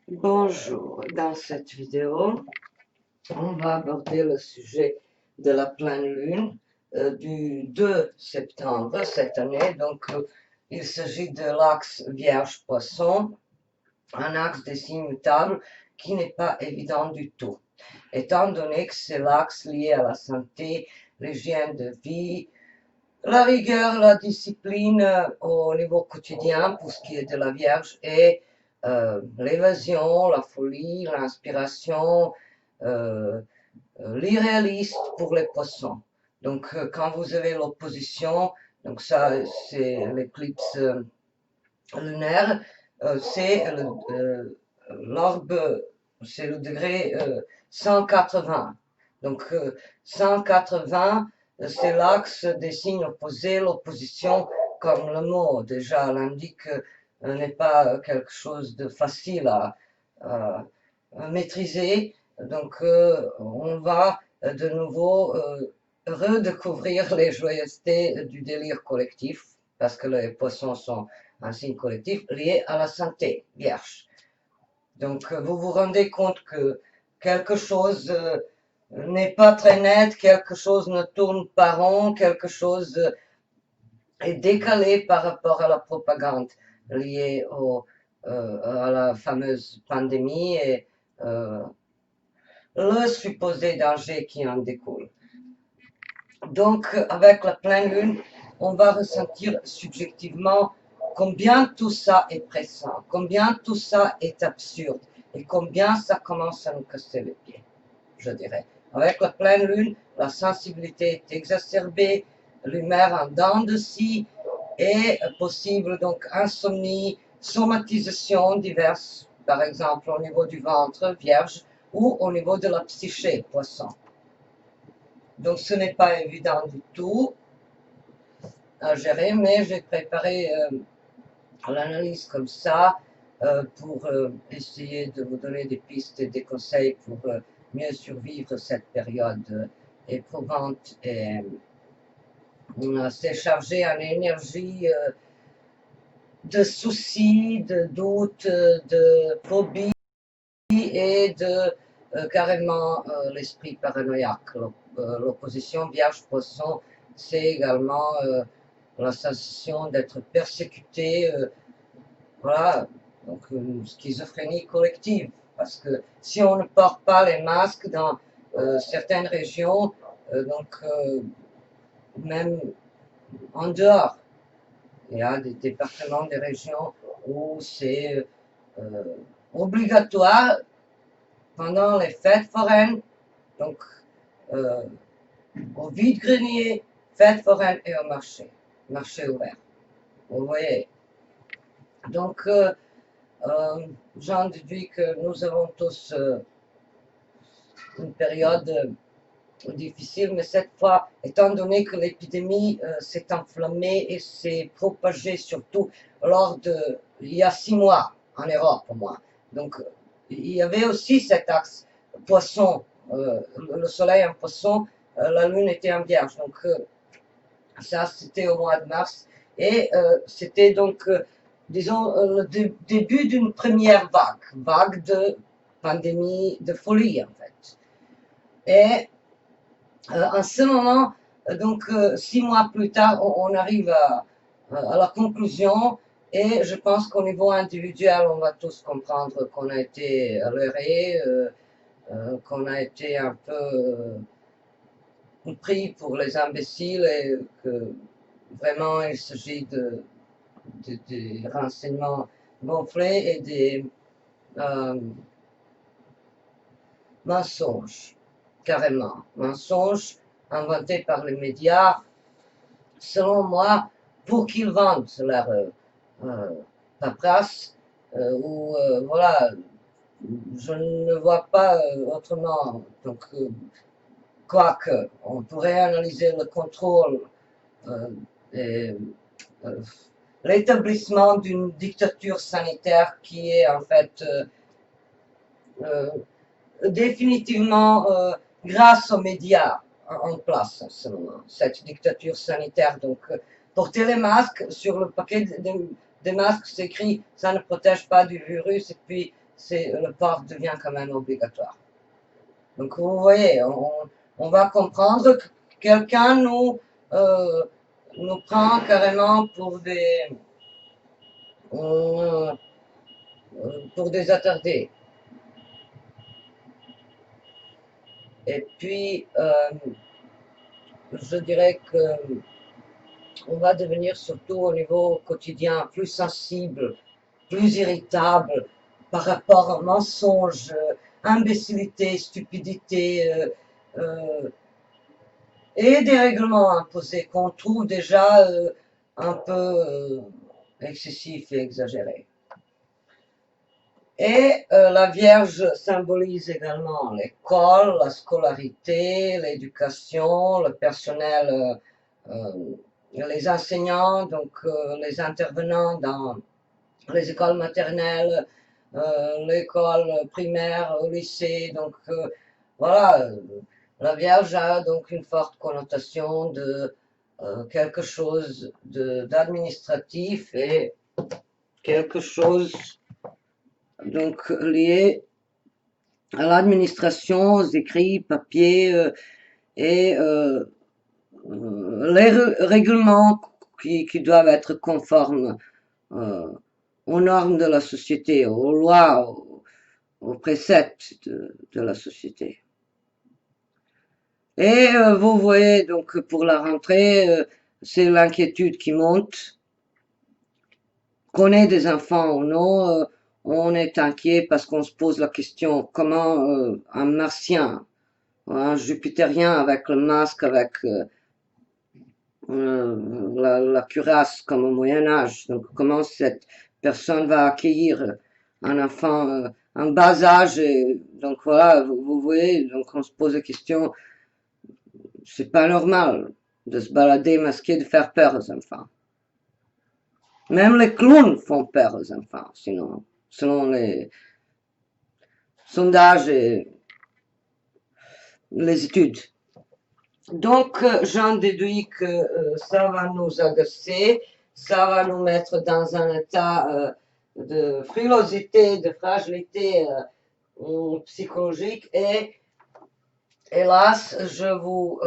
Bonjour, dans cette vidéo, on va aborder le sujet de la pleine lune du 2 septembre cette année. Il s'agit de l'axe Vierge-Poisson, un axe des signes mutables qui n'est pas évident du tout, étant donné que c'est l'axe lié à la santé, l'hygiène de vie, la rigueur, la discipline au niveau quotidien pour ce qui est de la Vierge et l'évasion, la folie, l'inspiration, euh, l'irréaliste pour les poissons. Quand vous avez l'opposition, donc ça, c'est l'éclipse lunaire, c'est l'orbe, c'est le degré 180. Donc 180, c'est l'axe des signes opposés. L'opposition, comme le mot déjà l'indique, n'est pas quelque chose de facile à maîtriser. On va de nouveau redécouvrir les joyeusetés du délire collectif, parce que les poissons sont un signe collectif lié à la santé vierge. Vous vous rendez compte que quelque chose n'est pas très net, quelque chose ne tourne pas rond, quelque chose est décalé par rapport à la propagande liée à la fameuse pandémie et le supposé danger qui en découle. Avec la pleine lune, on va ressentir subjectivement combien tout ça est pressant, combien tout ça est absurde et combien ça commence à nous casser les pieds, je dirais. Avec la pleine lune, la sensibilité est exacerbée, l'humeur en dents de scie et possible donc insomnie, somatisation diverses, par exemple au niveau du ventre, vierge, ou au niveau de la psyché, poisson. Donc ce n'est pas évident du tout à gérer, mais j'ai préparé l'analyse comme ça pour essayer de vous donner des pistes et des conseils pour mieux survivre cette période éprouvante et assez chargée en énergie de soucis, de doutes, de phobie et de carrément l'esprit paranoïaque. L'opposition Vierge-Poisson, c'est également la sensation d'être persécuté, voilà, donc une schizophrénie collective. Parce que si on ne porte pas les masques dans certaines régions, même en dehors, il y a des départements, des régions où c'est obligatoire pendant les fêtes foraines, donc euh, au vide-grenier, fêtes foraines et au marché ouvert. Vous voyez. Donc, j'en déduis que nous avons tous une période difficile, mais cette fois, étant donné que l'épidémie s'est enflammée et s'est propagée surtout il y a 6 mois en Europe au moins. Donc, il y avait aussi cet axe poisson, le soleil en poisson, la lune était en vierge. Donc, ça, c'était au mois de mars. Et c'était donc, disons, le début d'une première vague de pandémie, de folie en fait. Et en ce moment, 6 mois plus tard, on arrive à la conclusion et je pense qu'au niveau individuel, on va tous comprendre qu'on a été leurrés, qu'on a été un peu pris pour les imbéciles et que vraiment il s'agit des renseignements gonflés et des mensonges, carrément. Mensonges inventés par les médias, selon moi, pour qu'ils vendent leur paperasse, ou voilà, je ne vois pas autrement. Quoique, on pourrait analyser le contrôle et l'établissement d'une dictature sanitaire qui est en fait euh, définitivement grâce aux médias en place en ce moment, cette dictature sanitaire. Porter les masques, sur le paquet des masques, c'est écrit ça ne protège pas du virus, et puis le port devient quand même obligatoire. Donc vous voyez, on va comprendre que quelqu'un nous prend carrément euh, pour des attardés. Et puis, je dirais que on va devenir surtout au niveau quotidien plus sensible, plus irritable par rapport aux mensonges, imbécilité, stupidité et des règlements imposés qu'on trouve déjà un peu excessifs et exagérés. Et la Vierge symbolise également l'école, la scolarité, l'éducation, le personnel, les enseignants, donc les intervenants dans les écoles maternelles, l'école primaire, au lycée. Donc voilà, la Vierge a donc une forte connotation de quelque chose d'administratif et quelque chose donc lié à l'administration, aux écrits, papiers et les règlements qui doivent être conformes aux normes de la société, aux lois, aux préceptes de la société. Et vous voyez donc pour la rentrée, c'est l'inquiétude qui monte. Qu'on ait des enfants ou non, on est inquiet parce qu'on se pose la question comment un martien, un jupitérien avec le masque, avec la cuirasse comme au Moyen Âge, donc comment cette personne va accueillir un enfant en bas âge, et donc voilà, vous voyez, donc on se pose la question, c'est pas normal de se balader masqué, de faire peur aux enfants. Même les clowns font peur aux enfants, sinon, selon les sondages et les études. Donc, j'en déduis que ça va nous agacer, ça va nous mettre dans un état de frilosité, de fragilité psychologique et hélas, je vous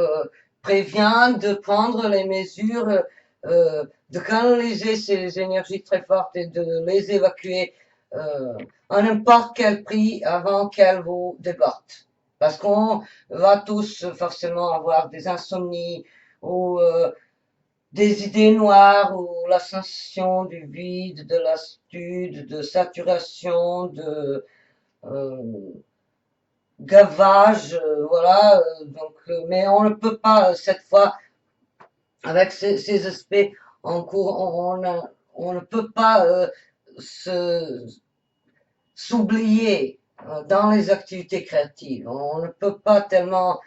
préviens de prendre les mesures, de canaliser ces énergies très fortes et de les évacuer à n'importe quel prix avant qu'elles vous débordent. Parce qu'on va tous forcément avoir des insomnies ou des idées noires ou la sensation du vide, de lassitude, de saturation, de gavage, voilà. Donc, mais on ne peut pas cette fois, avec ces aspects en cours, on ne peut pas s'oublier dans les activités créatives. On ne peut pas tellement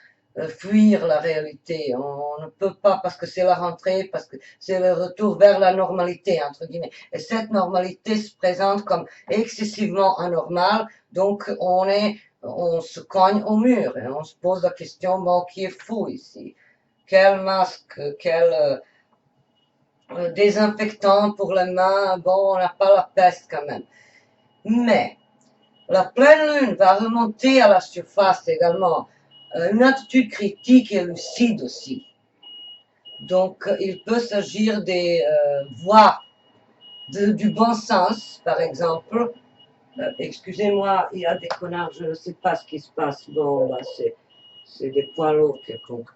fuir la réalité. On ne peut pas parce que c'est la rentrée, parce que c'est le retour vers la normalité, entre guillemets. Et cette normalité se présente comme excessivement anormale. Donc on se cogne au mur et on se pose la question, bon, qui est fou ici? Quel masque, quel désinfectant pour les mains? Bon, on n'a pas la peste quand même. Mais la pleine lune va remonter à la surface également, une attitude critique et lucide aussi. Donc, il peut s'agir des voies du bon sens, par exemple. Excusez-moi, il y a des connards, je ne sais pas ce qui se passe. Bon, bah, c'est des poids lourds quelconques.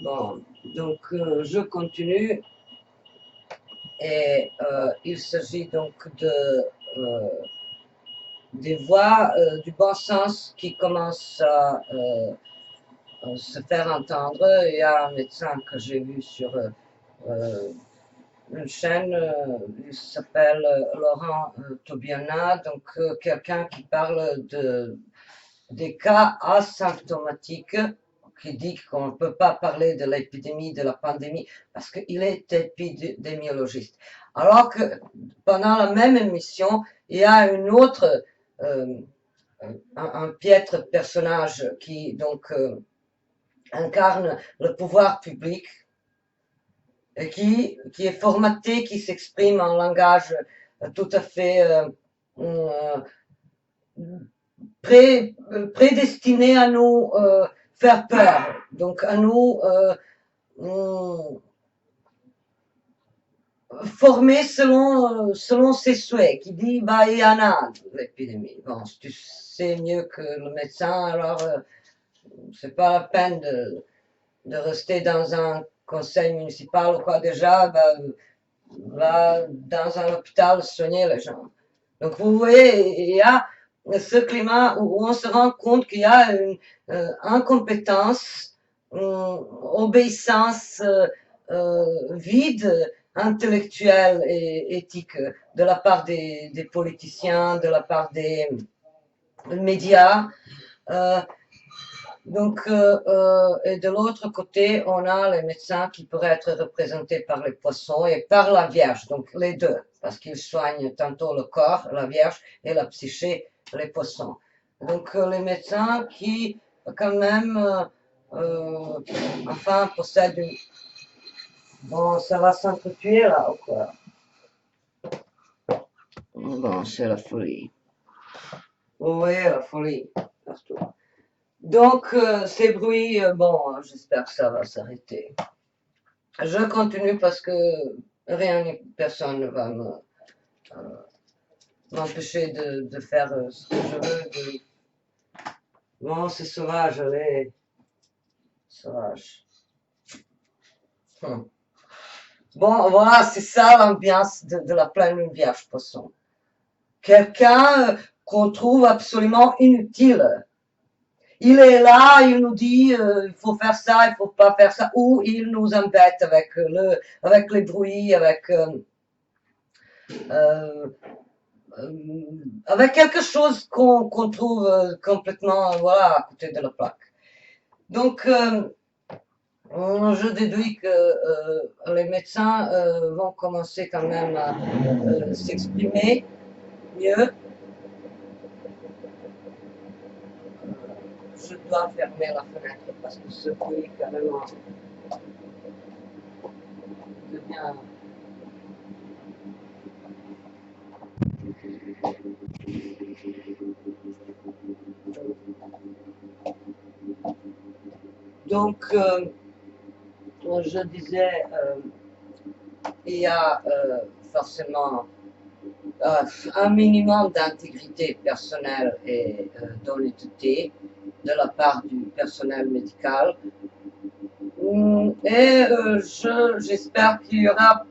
Bon, donc je continue. Et il s'agit donc des voix du bon sens qui commencent à se faire entendre. Il y a un médecin que j'ai vu sur une chaîne, il s'appelle Laurent Tobiana, donc quelqu'un qui parle des cas asymptomatiques, qui dit qu'on ne peut pas parler de l'épidémie, de la pandémie, parce qu'il est épidémiologiste. Alors que pendant la même émission, il y a une autre, un piètre personnage qui donc incarne le pouvoir public et qui est formaté, qui s'exprime en langage tout à fait prédestinés à nous faire peur, donc à nous former selon ses souhaits, qui dit bah il y en a l'épidémie. Bon, si tu sais mieux que le médecin, alors c'est pas la peine de rester dans un conseil municipal ou quoi déjà, bah, va dans un hôpital soigner les gens. Donc vous voyez, il y a ce climat où on se rend compte qu'il y a une incompétence, obéissance vide, intellectuelle et éthique de la part des politiciens, de la part des médias. Et de l'autre côté, on a les médecins qui pourraient être représentés par les poissons et par la Vierge, donc les deux, parce qu'ils soignent tantôt le corps, la Vierge, et la psyché, les poissons. Donc les médecins qui, quand même, enfin, possèdent une... Bon, ça va s'entretuer là, ou quoi? Bon, c'est la folie. Vous voyez, la folie, partout. Donc, ces bruits, bon, j'espère que ça va s'arrêter. Je continue parce que rien ni personne ne va m'empêcher de faire ce que je veux. Bon, c'est sauvage, allez. Sauvage. Bon, voilà, c'est ça l'ambiance de la pleine Vierge Poisson. Quelqu'un qu'on trouve absolument inutile. Il est là, il nous dit il faut faire ça, il faut pas faire ça, ou il nous embête avec les bruits, avec quelque chose qu'on trouve complètement voilà à côté de la plaque. Donc je déduis que les médecins vont commencer quand même à s'exprimer mieux. Je dois fermer la fenêtre parce que ce bruit quand même devient... Donc, je disais, il y a forcément un minimum d'intégrité personnelle et d'honnêteté de la part du personnel médical. Et j'espère qu'il y aura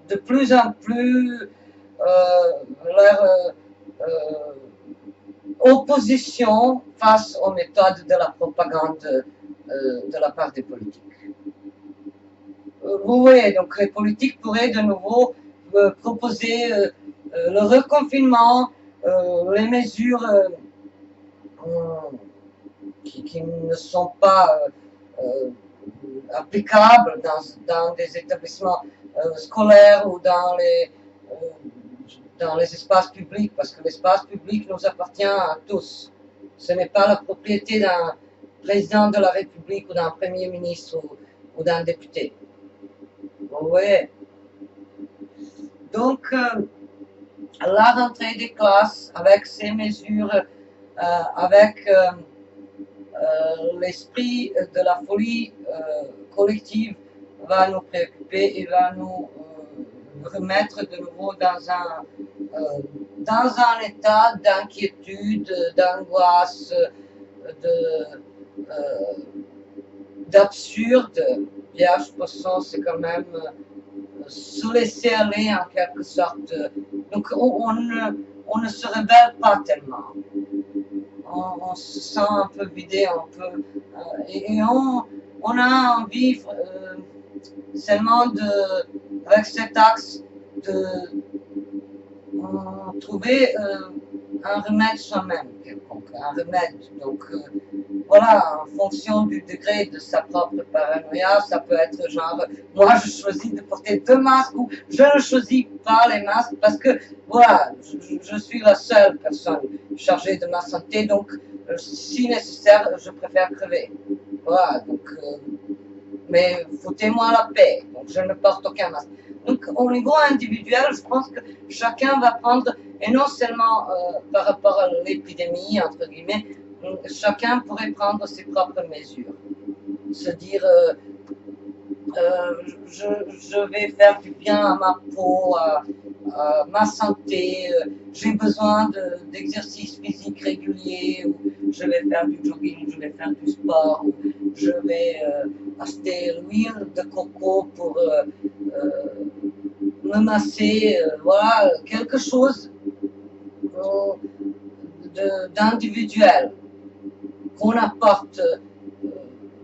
de plus en plus leur opposition face aux méthodes de la propagande de la part des politiques. Vous voyez, donc les politiques pourraient de nouveau proposer le reconfinement, les mesures qui ne sont pas applicables dans des établissements scolaires ou dans les espaces publics, parce que l'espace public nous appartient à tous. Ce n'est pas la propriété d'un président de la République ou d'un premier ministre ou d'un député. Vous voyez. Donc, la rentrée des classes, avec ces mesures, avec l'esprit de la folie collective, va nous préoccuper et va nous remettre de nouveau dans un état d'inquiétude, d'angoisse, d'absurde. Vierge Poisson, c'est quand même se laisser aller en quelque sorte. Donc on ne se rebelle pas tellement. On se sent un peu vidé, et on a envie seulement avec cet axe de trouver un remède soi-même quelconque, un remède. Donc voilà, en fonction du degré de sa propre paranoïa, ça peut être genre, moi je choisis de porter 2 masques ou je ne choisis pas les masques parce que voilà, je suis la seule personne chargée de ma santé, donc si nécessaire, je préfère crever. Voilà, donc, mais foutez-moi la paix, donc je ne porte aucun masque. Donc au niveau individuel, je pense que chacun va prendre Et non seulement par rapport à l'épidémie, entre guillemets, chacun pourrait prendre ses propres mesures. Se dire, je vais faire du bien à ma peau, à ma santé, j'ai besoin d'exercice physique régulier, ou je vais faire du jogging, je vais faire du sport, ou je vais acheter l'huile de coco pour me masser, voilà, quelque chose d'individuel qu'on apporte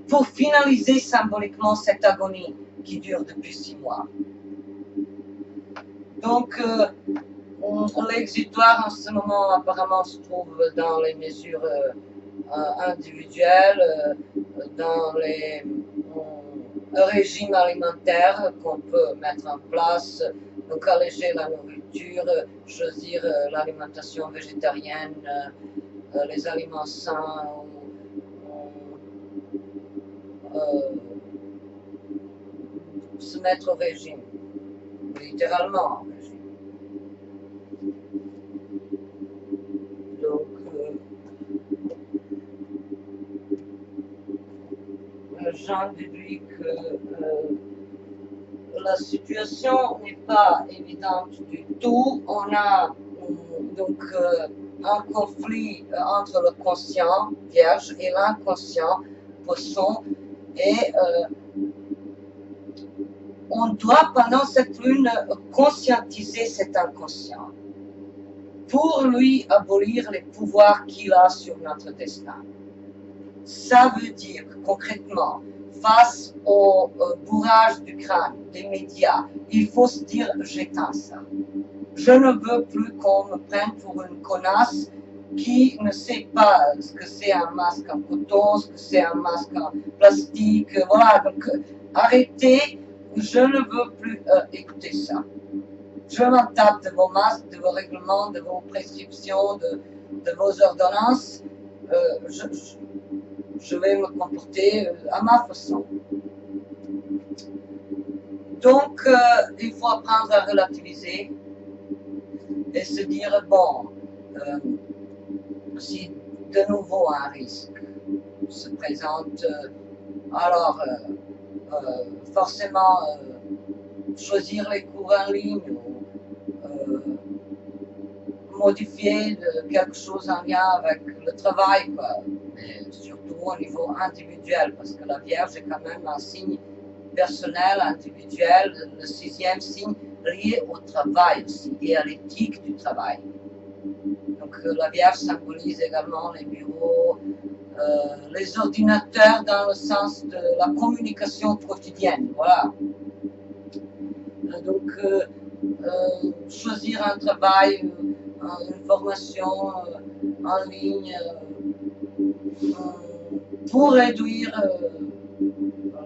pour finaliser symboliquement cette agonie qui dure depuis 6 mois. Donc, l'exutoire en ce moment apparemment se trouve dans les mesures individuelles, dans les régimes alimentaires qu'on peut mettre en place, donc alléger la nourriture, choisir l'alimentation végétarienne, les aliments sains, se mettre au régime, littéralement au régime. Donc, j'en déduis que la situation n'est pas évidente du tout. On a donc un conflit entre le conscient vierge et l'inconscient poisson, et on doit pendant cette lune conscientiser cet inconscient pour lui abolir les pouvoirs qu'il a sur notre destin. Ça veut dire concrètement, face au bourrage du crâne, des médias, il faut se dire j'éteins ça. Je ne veux plus qu'on me prenne pour une connasse qui ne sait pas ce que c'est un masque en coton, ce que c'est un masque en plastique. Voilà, donc arrêtez, je ne veux plus écouter ça. Je m'en tape de vos masques, de vos règlements, de vos prescriptions, de vos ordonnances. Je vais me comporter à ma façon. Donc, il faut apprendre à relativiser et se dire, bon, si de nouveau un risque se présente, alors forcément choisir les cours en ligne ou modifier quelque chose en lien avec le travail, quoi. Mais surtout au niveau individuel, parce que la Vierge est quand même un signe personnel, individuel, le 6e signe lié au travail aussi et à l'éthique du travail. Donc la Vierge symbolise également les bureaux, les ordinateurs dans le sens de la communication quotidienne, voilà. Donc choisir un travail, une formation en ligne pour réduire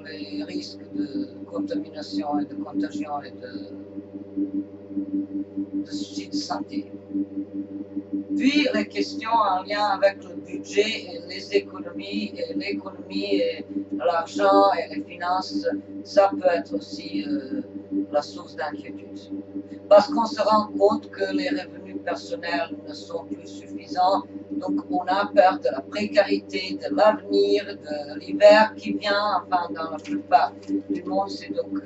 les risques de contamination et de contagion et de soucis de santé. Puis les questions en lien avec le budget et les économies, et l'économie et l'argent et les finances, ça peut être aussi la source d'inquiétude. Parce qu'on se rend compte que les revenus personnels ne sont plus suffisants, donc on a peur de la précarité, de l'avenir, de l'hiver qui vient, enfin dans la plupart du monde, c'est donc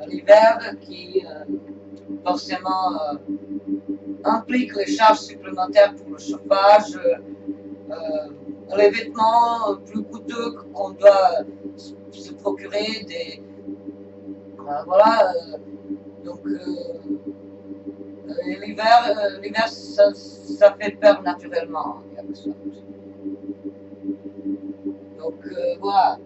l'hiver qui forcément implique les charges supplémentaires pour le chauffage, les vêtements plus coûteux qu'on doit se procurer, des voilà, donc l'hiver ça fait peur naturellement en quelque sorte. Donc voilà,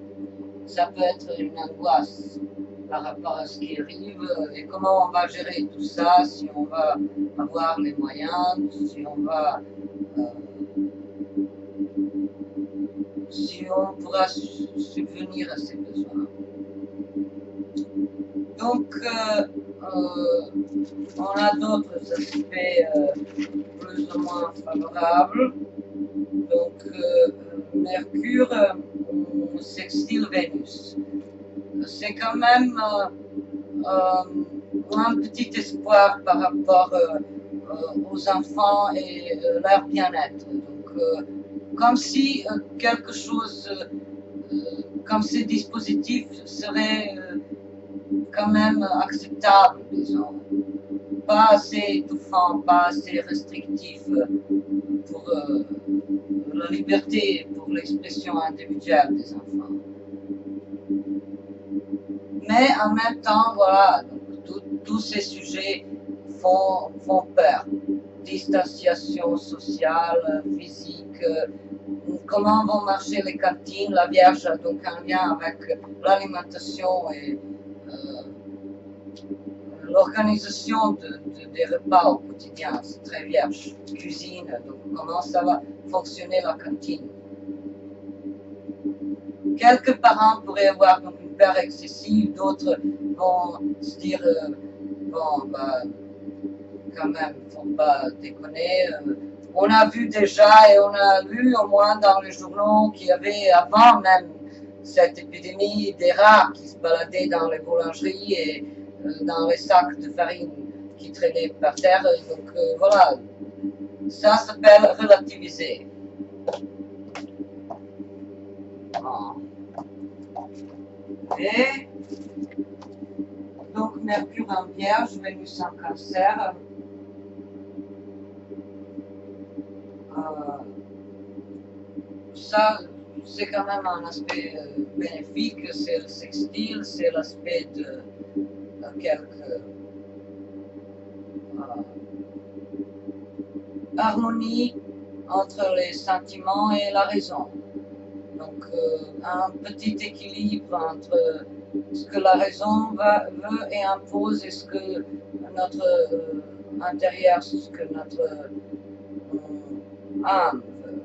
ça peut être une angoisse par rapport à ce qui arrive et comment on va gérer tout ça, si on va avoir les moyens, si on pourra subvenir à ses besoins. Donc, on a d'autres aspects plus ou moins favorables. Donc, Mercure sextile Vénus. C'est quand même un petit espoir par rapport aux enfants et leur bien-être. Donc, comme si quelque chose, comme ces dispositifs seraient quand même acceptables, disons. Pas assez étouffant, pas assez restrictif pour la liberté, pour l'expression individuelle des enfants. Mais en même temps, voilà, tous ces sujets font peur. Distanciation sociale, physique, comment vont marcher les cantines. La Vierge a donc un lien avec l'alimentation et l'organisation des repas au quotidien. C'est très vierge. Cuisine, donc comment ça va fonctionner la cantine. Quelques parents pourraient avoir donc une peur excessive, d'autres vont se dire bon, bah, quand même, faut pas déconner. On a vu déjà et on a lu au moins dans les journaux qu'il y avait avant même cette épidémie des rats qui se baladaient dans les boulangeries et dans les sacs de farine qui traînaient par terre. Donc voilà, ça s'appelle relativiser. Et donc Mercure en Vierge, Vénus en Cancer. Ça, c'est quand même un aspect bénéfique, c'est le sextile, c'est l'aspect de quelque harmonie entre les sentiments et la raison. Donc un petit équilibre entre ce que la raison veut et impose et ce que notre intérieur, ce que notre âme veut.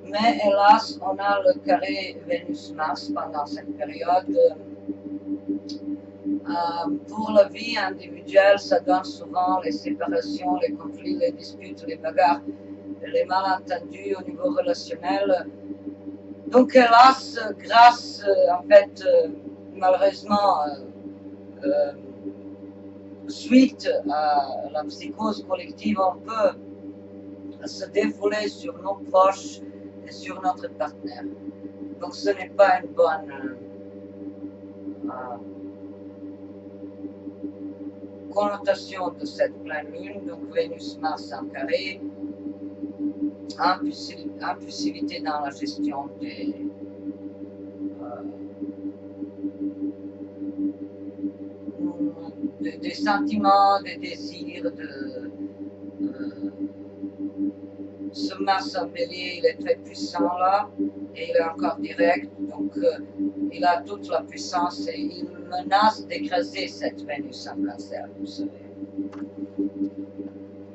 Mais hélas, on a le carré Vénus-Mars pendant cette période. Pour la vie individuelle, ça donne souvent les séparations, les conflits, les disputes, les bagarres, les malentendus au niveau relationnel. Donc hélas, grâce, en fait, malheureusement, suite à la psychose collective, on peut se défouler sur nos proches et sur notre partenaire. Donc ce n'est pas une bonne connotation de cette pleine lune. Donc Vénus-Mars en carré, impulsivité dans la gestion des sentiments, des désirs, ce Mars en bélier, il est très puissant là, et il est encore direct, donc il a toute la puissance et il menace d'écraser cette Vénus en Cancer, vous savez.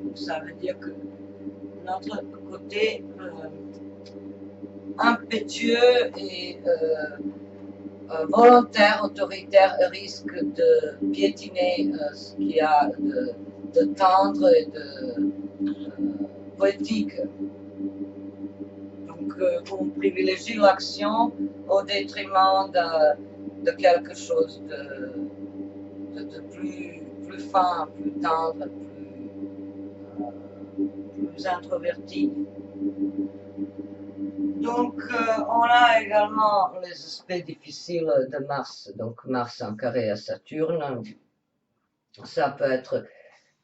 Donc ça veut dire que notre côté impétueux et volontaire, autoritaire, risque de piétiner ce qu'il y a de tendre et de poétique. Donc on privilégie l'action au détriment de quelque chose de plus fin, plus tendre, plus introverti. Donc, on a également les aspects difficiles de Mars, donc Mars en carré à Saturne. Ça peut être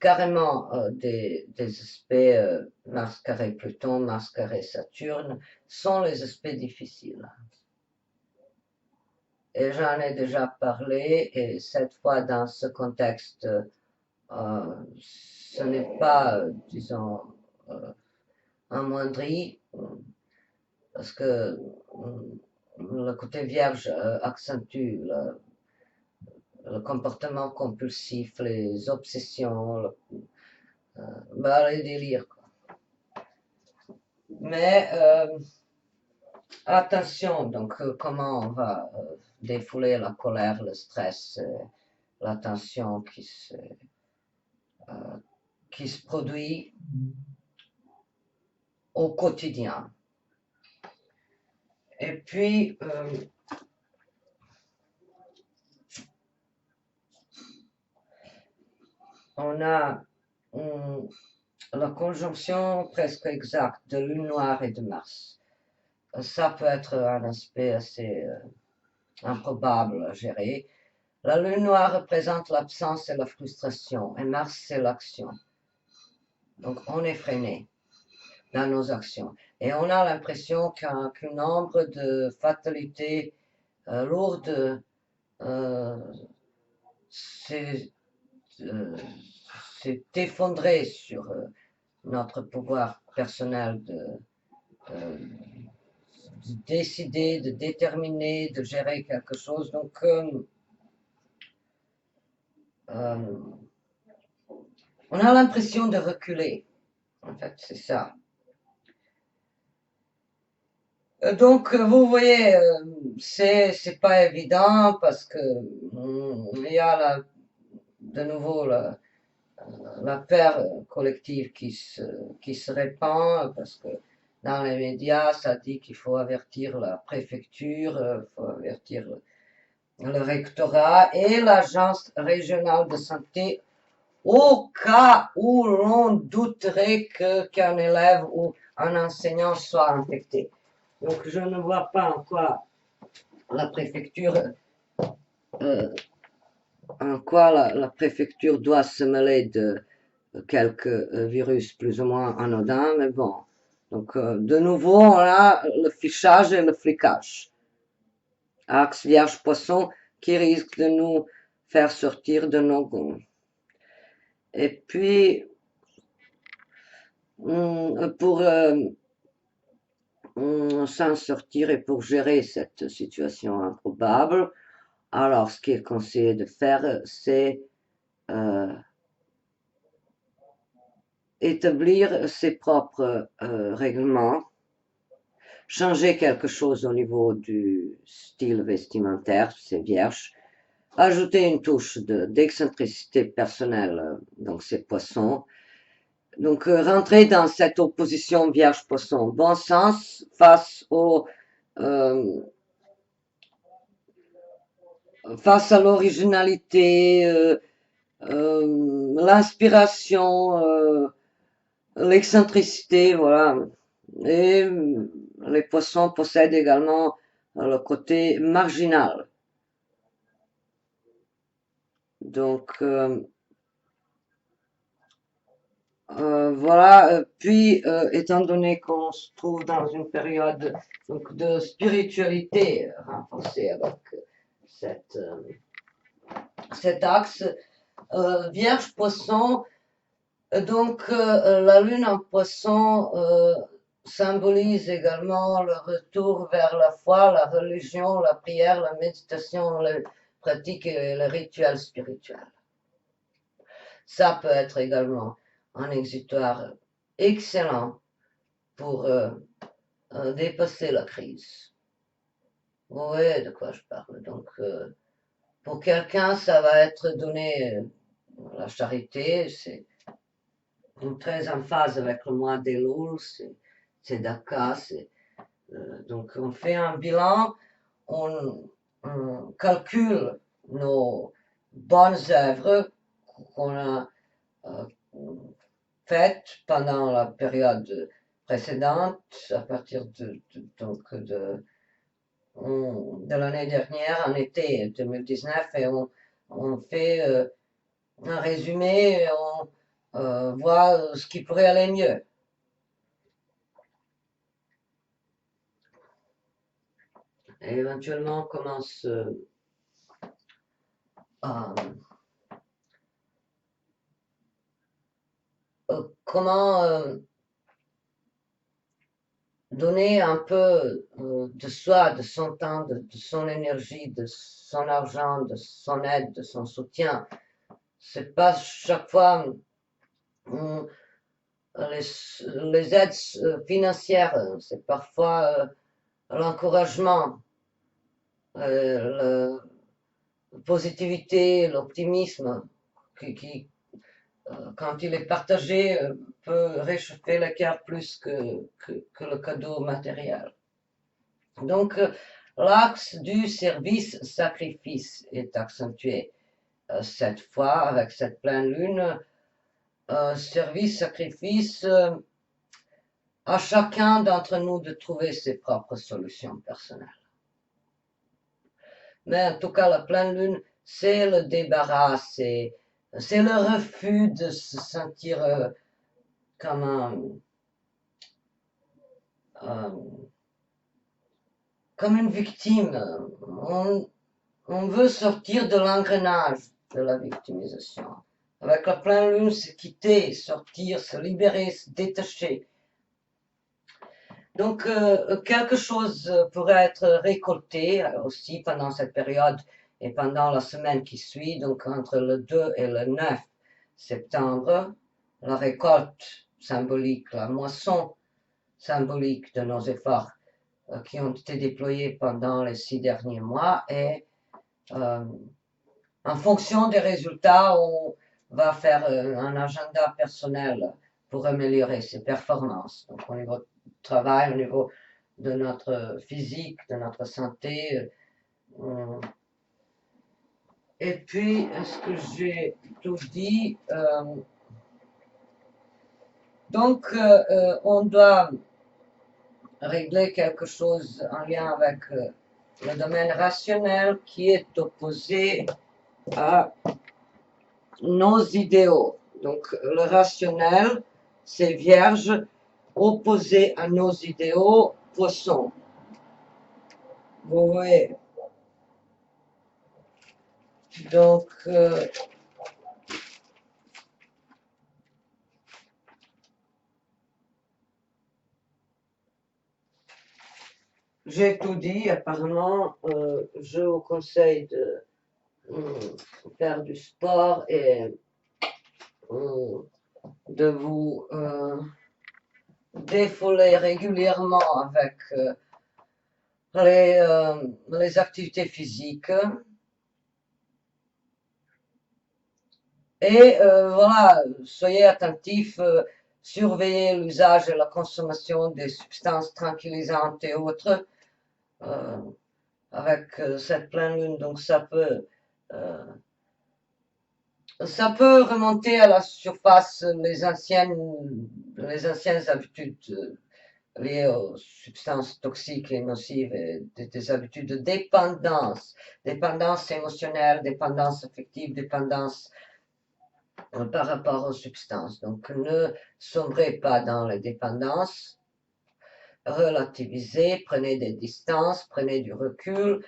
carrément des aspects Mars carré Pluton, Mars carré Saturne, sont les aspects difficiles. Et j'en ai déjà parlé, et cette fois dans ce contexte, ce n'est pas, disons, amoindri. Parce que le côté vierge accentue le comportement compulsif, les obsessions, les délires. Quoi. Mais attention, donc comment on va défouler la colère, le stress, la tension qui se produit au quotidien. Et puis, on a la conjonction presque exacte de Lune noire et de Mars. Ça peut être un aspect assez improbable à gérer. La Lune noire représente l'absence et la frustration, et Mars, c'est l'action. Donc, on est freiné dans nos actions. Et on a l'impression qu'un nombre de fatalités lourdes s'est effondré sur notre pouvoir personnel de décider, de déterminer, de gérer quelque chose. Donc, on a l'impression de reculer. En fait, c'est ça. Donc, vous voyez, c'est pas évident parce que il y a de nouveau la peur collective qui se répand parce que dans les médias, ça dit qu'il faut avertir la préfecture, il faut avertir le rectorat et l'agence régionale de santé au cas où l'on douterait qu'un élève ou un enseignant soit infecté. Donc je ne vois pas en quoi la préfecture, la préfecture doit se mêler de quelques virus plus ou moins anodins, mais bon. Donc de nouveau, on a le fichage et le flicage. Axe Vierge Poisson qui risque de nous faire sortir de nos gonds. Et puis, pour s'en sortir et pour gérer cette situation improbable, alors ce qui est conseillé de faire, c'est établir ses propres règlements, changer quelque chose au niveau du style vestimentaire, c'est vierge, ajouter une touche d'excentricité personnelle, donc c'est poisson. Donc rentrer dans cette opposition vierge-poisson, bon sens face face à l'originalité, l'inspiration, l'excentricité, voilà. Et les poissons possèdent également le côté marginal. Donc, voilà. Puis, étant donné qu'on se trouve dans une période donc, de spiritualité renforcée avec cet axe, Vierge Poisson, donc la lune en Poisson symbolise également le retour vers la foi, la religion, la prière, la méditation, les pratiques et les rituels spirituels. Ça peut être également un exutoire excellent pour dépasser la crise. Vous voyez de quoi je parle. Donc, pour quelqu'un, ça va être donner la charité, c'est très en phase avec le mois d'Elul, c'est Daka, donc on fait un bilan, on calcule nos bonnes œuvres qu'on a faites pendant la période précédente, à partir de l'année dernière, en été 2019, et on fait un résumé, et on voit ce qui pourrait aller mieux. Et éventuellement, comment donner un peu de soi, de son temps, de son énergie, de son argent, de son aide, de son soutien. C'est pas chaque fois les aides financières, c'est parfois l'encouragement, la positivité, l'optimisme qui quand il est partagé, peut réchauffer le cœur plus que le cadeau matériel. Donc, l'axe du service-sacrifice est accentué cette fois avec cette pleine lune. service, sacrifice, à chacun d'entre nous de trouver ses propres solutions personnelles. Mais en tout cas, la pleine lune, c'est le débarras, c'est le refus de se sentir comme une victime. On veut sortir de l'engrenage de la victimisation. Avec la pleine lune, c'est quitter, sortir, se libérer, se détacher. Donc, quelque chose pourrait être récolté aussi pendant cette période et pendant la semaine qui suit, donc entre le 2 et le 9 septembre, la récolte symbolique, la moisson symbolique de nos efforts qui ont été déployés pendant les 6 derniers mois et en fonction des résultats, on va faire un agenda personnel pour améliorer ses performances. Donc, au niveau du travail, au niveau de notre physique, de notre santé. Et puis, est-ce que j'ai tout dit? Donc, on doit régler quelque chose en lien avec le domaine rationnel qui est opposé à nos idéaux. Donc, le rationnel, c'est Vierge, opposé à nos idéaux, Poisson. Vous voyez. Donc, j'ai tout dit. Apparemment, je vous conseille de faire du sport et de vous défouler régulièrement avec les activités physiques. Et voilà, soyez attentifs, surveillez l'usage et la consommation des substances tranquillisantes et autres avec cette pleine lune. Donc ça peut remonter à la surface les anciennes habitudes liées aux substances toxiques et nocives et des habitudes de dépendance émotionnelle, dépendance affective, dépendance par rapport aux substances. Donc ne sombrez pas dans les dépendances, relativisez, prenez des distances, prenez du recul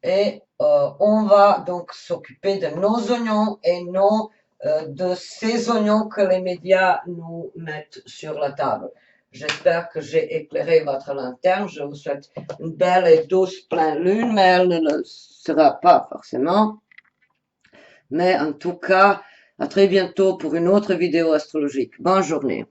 et on va donc s'occuper de nos oignons et non de ces oignons que les médias nous mettent sur la table. J'espère que j'ai éclairé votre lanterne. Je vous souhaite une belle et douce pleine lune, mais elle ne le sera pas forcément. Mais en tout cas, à très bientôt pour une autre vidéo astrologique. Bonne journée.